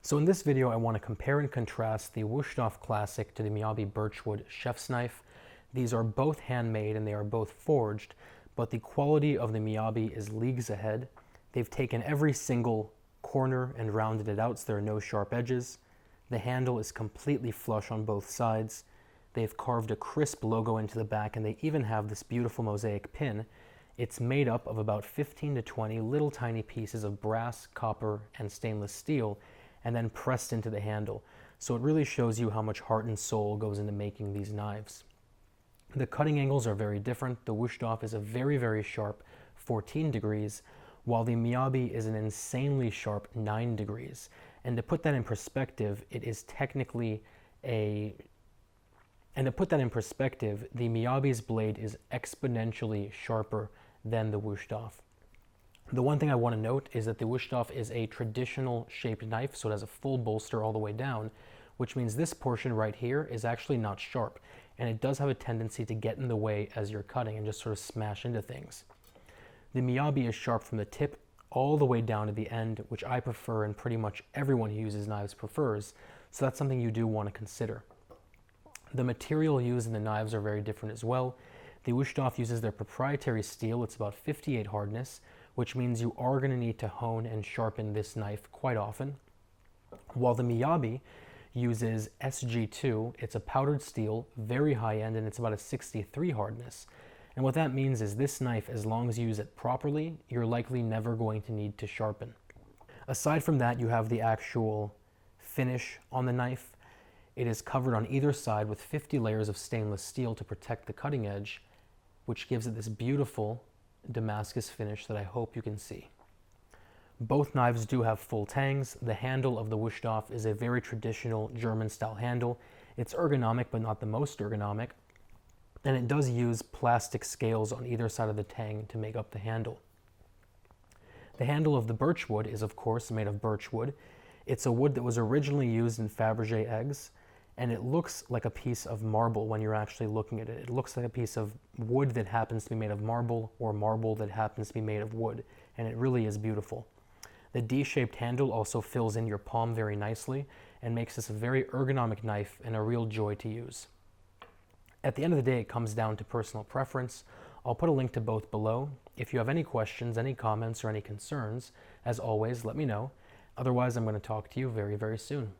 So in this video, I want to compare and contrast the Wusthof Classic to the Miyabi Birchwood chef's knife. These are both handmade and they are both forged, but the quality of the Miyabi is leagues ahead. They've taken every single corner and rounded it out so there are no sharp edges. The handle is completely flush on both sides. They've carved a crisp logo into the back, and they even have this beautiful mosaic pin. It's made up of about 15 to 20 little tiny pieces of brass, copper, and stainless steel, and then pressed into the handle. So it really shows you how much heart and soul goes into making these knives. The cutting angles are very different. The Wusthof is a very, very sharp 14 degrees, while the Miyabi is an insanely sharp 9 degrees. And to put that in perspective, it is technically the Miyabi's blade is exponentially sharper than the Wusthof. The one thing I want to note is that the Wusthof is a traditional shaped knife, so it has a full bolster all the way down, which means this portion right here is actually not sharp, and it does have a tendency to get in the way as you're cutting and just sort of smash into things. The Miyabi is sharp from the tip all the way down to the end, which I prefer and pretty much everyone who uses knives prefers, so that's something you do want to consider. The material used in the knives are very different as well. The Wusthof uses their proprietary steel. It's about 58 hardness, which means you are going to need to hone and sharpen this knife quite often. While the Miyabi uses SG2, it's a powdered steel, very high end, and it's about a 63 hardness. And what that means is this knife, as long as you use it properly, you're likely never going to need to sharpen. Aside from that, you have the actual finish on the knife. It is covered on either side with 50 layers of stainless steel to protect the cutting edge, which gives it this beautiful damascus finish that I hope you can see. Both knives do have full tangs. The handle of the Wusthof is a very traditional German style handle. It's ergonomic, but not the most ergonomic. And it does use plastic scales on either side of the tang to make up the handle. The handle of the Birchwood is, of course, made of birchwood. It's a wood that was originally used in Faberge eggs, and it looks like a piece of marble when you're actually looking at it. It looks like a piece of wood that happens to be made of marble, or marble that happens to be made of wood, and it really is beautiful. The D-shaped handle also fills in your palm very nicely and makes this a very ergonomic knife and a real joy to use. At the end of the day, it comes down to personal preference. I'll put a link to both below. If you have any questions, any comments, or any concerns, as always, let me know. Otherwise, I'm going to talk to you very, very soon.